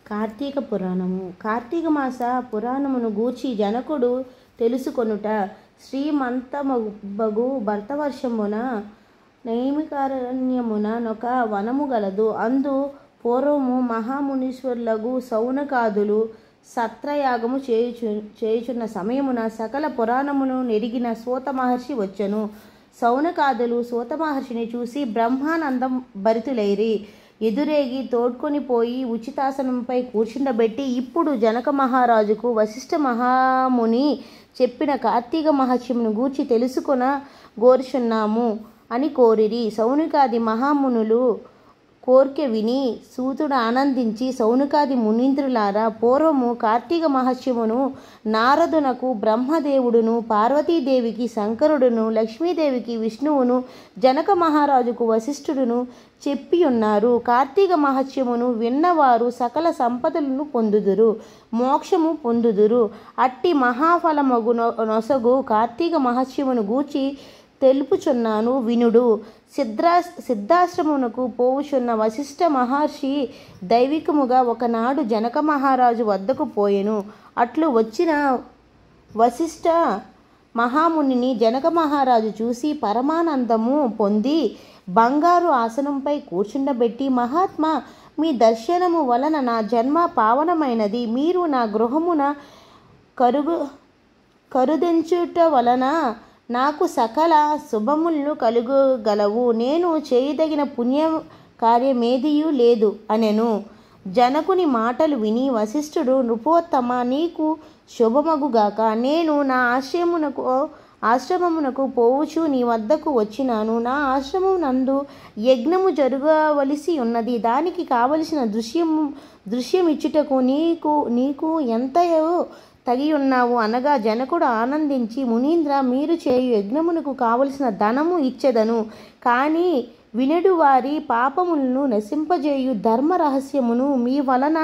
కార్తీక పురాణము. కార్తీక మాస పురాణమును గూర్చి జనకుడు తెలుసుకొనుట. శ్రీమంతమగు భర్తవర్షమున నైమికారణ్యమున నొక వనము గలదు. అందు పూర్వము మహామునీశ్వరులగు సౌనకాదులు సత్రయాగము చేయుచున్న సమయమున సకల పురాణమును నెరిగిన సూత మహర్షి వచ్చెను. సౌనకాదులు సూత మహర్షిని చూసి బ్రహ్మానందం భరితులైరి. ఎదురేగి తోడ్కొని పోయి ఉచితాసనంపై కూర్చుండబెట్టి, ఇప్పుడు జనక మహారాజుకు వశిష్ఠ మహాముని చెప్పిన కార్తీక మహత్యమును గూర్చి తెలుసుకొన గోరుచున్నాము అని కోరిరి. సౌనకాది మహామునులు కోర్కె విని సూతుడు ఆనందించి, సౌనకాది మునీంద్రులారా, పూర్వము కార్తీక మహత్యమును నారదునకు బ్రహ్మదేవుడును, పార్వతీదేవికి శంకరుడును, లక్ష్మీదేవికి విష్ణువును, జనక మహారాజుకు వశిష్ఠుడును చెప్పియున్నారు. కార్తీక మహత్యమును విన్నవారు సకల సంపదలను పొందుదురు, మోక్షము పొందుదురు. అట్టి మహాఫలమగు నొసగు కార్తీక మహత్యమును గూర్చి తెలుపుచున్నాను వినుడు. సిద్ధాశ్రమునకు పోవుచున్న వశిష్ఠ మహర్షి దైవికముగా ఒకనాడు జనక మహారాజు వద్దకు పోయెను. అట్లు వచ్చిన వశిష్ఠ మహామునిని జనక మహారాజు చూసి పరమానందము పొంది బంగారు ఆసనంపై కూర్చుండబెట్టి, మహాత్మా, మీ దర్శనము వలన నా జన్మ పావనమైనది. మీరు నా గృహమున కరుదెంచుట వలన నాకు సకల శుభములను కలుగగలవు. నేను చేయదగిన పుణ్య కార్యమేదియూ లేదు అనెను. జనకుని మాటలు విని వశిష్ఠుడు, నృపోత్తమ, నీకు శుభమగుగాక. నేను నా ఆశ్రమమునకు పోవుచు నీ వద్దకు వచ్చినాను. నా ఆశ్రమమునందు యజ్ఞము జరగవలసి ఉన్నది. దానికి కావలసిన దృశ్యమిచ్చుటకు నీకు ఎంతయో తగి ఉన్నావు అనగా, జనకుడు ఆనందించి, మునీంద్ర, మీరు చేయు యజ్ఞమునకు కావలసిన ధనము ఇచ్చెదను. కానీ వినడు వారి పాపములను నశింపజేయు ధర్మ రహస్యమును మీ వలన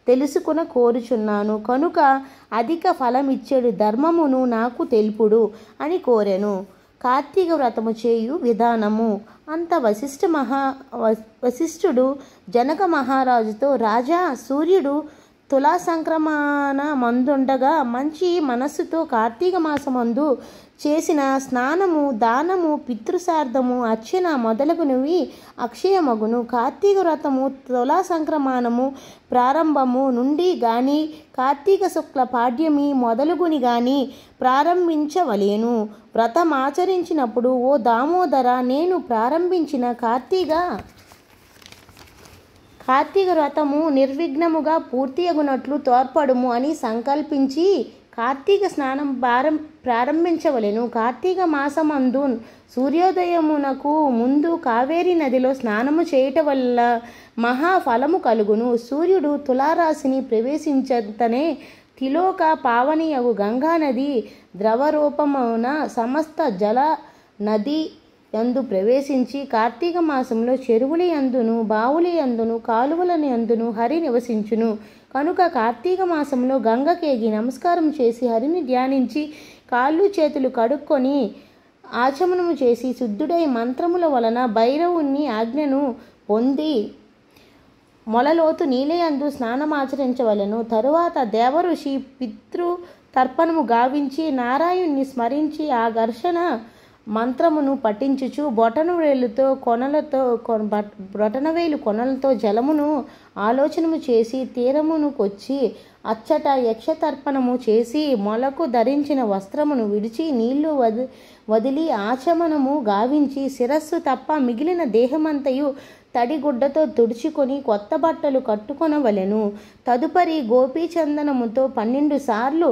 తెలుసుకున కోరుచున్నాను. కనుక అధిక ఫలమిచ్చేడు ధర్మమును నాకు తెలుపుడు అని కోరెను. కార్తీక వ్రతము చేయు విధానము. అంత వశిష్ఠుడు జనక మహారాజుతో, రాజా, సూర్యుడు తులా సంక్రమణ మందుండగా మంచి మనస్సుతో కార్తీక మాసమందు చేసిన స్నానము, దానము, పితృసార్థము, అర్చన మొదలగునవి అక్షయమగును. కార్తీక వ్రతము తులా సంక్రమణము ప్రారంభము నుండి గాని కార్తీక శుక్ల పాడ్యమి మొదలుగుని గాని ప్రారంభించవలేను. వ్రతమాచరించినప్పుడు, ఓ దామోదర, నేను ప్రారంభించిన కార్తీక వ్రతము నిర్విఘ్నముగా పూర్తి అగునట్లు తోడ్పడుము అని సంకల్పించి కార్తీక స్నానం ప్రారంభించవలెను. కార్తీక మాసమందు సూర్యోదయమునకు ముందు కావేరీ నదిలో స్నానము చేయుట వల్ల మహాఫలము కలుగును. సూర్యుడు తులారాశిని ప్రవేశించతనే తిలోక పావనియగు గంగానది ద్రవరూపమున సమస్త జల నది యందు ప్రవేశించి, కార్తీక మాసంలో చెరువుల యందును, బావుల యందును, కాలువల యందును హరి నివసించును. కనుక కార్తీక మాసంలో గంగకేగి నమస్కారం చేసి హరిని ధ్యానించి కాళ్ళు చేతులు కడుక్కొని ఆచమనము చేసి శుద్ధుడై మంత్రముల వలన భైరవుని ఆజ్ఞను పొంది మొలలోతు నీలయందు స్నానమాచరించవలెను. తరువాత దేవఋషి పితృతర్పణము గావించి నారాయణ్ణి స్మరించి ఆ ఘర్షణ మంత్రమును పఠించుచు బొటనవేలు కొనలతో జలమును ఆలోచనము చేసి తీరమునుకొచ్చి అచ్చట యక్షతర్పణము చేసి మొలకు ధరించిన వస్త్రమును విడిచి నీళ్లు వదిలి ఆచమనము గావించి శిరస్సు తప్ప మిగిలిన దేహమంతయు తడిగుడ్డతో తుడుచుకొని కొత్త బట్టలు కట్టుకొనవలెను. తదుపరి గోపీచందనముతో 12 సార్లు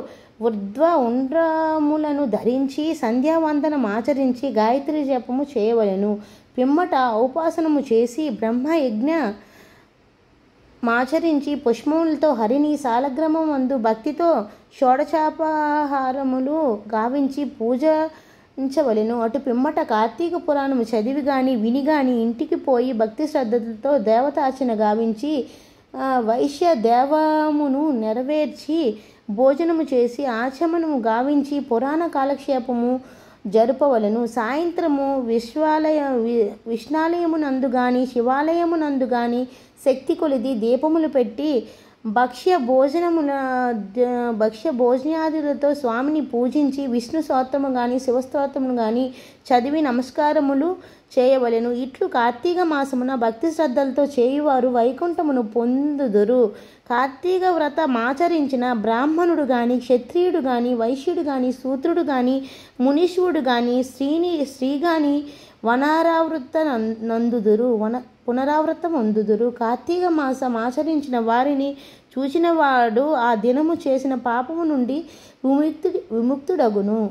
ఊర్ధ్వ ఉండ్రములను ధరించి సంధ్యావందనం ఆచరించి గాయత్రి జపము చేయవలెను. పిమ్మట ఔపాసనము చేసి బ్రహ్మయజ్ఞ మాచరించి పుష్పములతో హరిని సాలగ్రామమందు భక్తితో షోడశోపహారములు గావించి పూజించవలెను. అటు పిమ్మట కార్తీక పురాణము చదివి గాని విని గాని ఇంటికి పోయి భక్తి శ్రద్ధలతో దేవతార్చన గావించి వైశ్య దేవమును నెరవేర్చి భోజనము చేసి ఆచమనము గావించి పురాణ కాలక్షేపము జరుపవలను. సాయంత్రము విష్ణాలయమునందు గాని శివాలయమునందు గాని శక్తి కొలిది దీపములు పెట్టి భక్ష్య భోజనాదులతో స్వామిని పూజించి విష్ణు స్తోత్రము కానీ శివస్తోత్రమును కానీ చదివి నమస్కారములు చేయవలెను. ఇట్లు కార్తీక మాసమున భక్తి శ్రద్ధలతో చేయువారు వైకుంఠమును పొందుదురు. కార్తీక వ్రతమాచరించిన బ్రాహ్మణుడు కానీ, క్షత్రియుడు కానీ, వైశ్యుడు కానీ, శూద్రుడు కానీ, మునీశ్వరుడు కానీ, స్త్రీ కానీ పునరావృతం అందుదురు. కార్తీక మాసం ఆచరించిన వారిని చూచినవాడు ఆ దినము చేసిన పాపము నుండి విముక్తుడగును.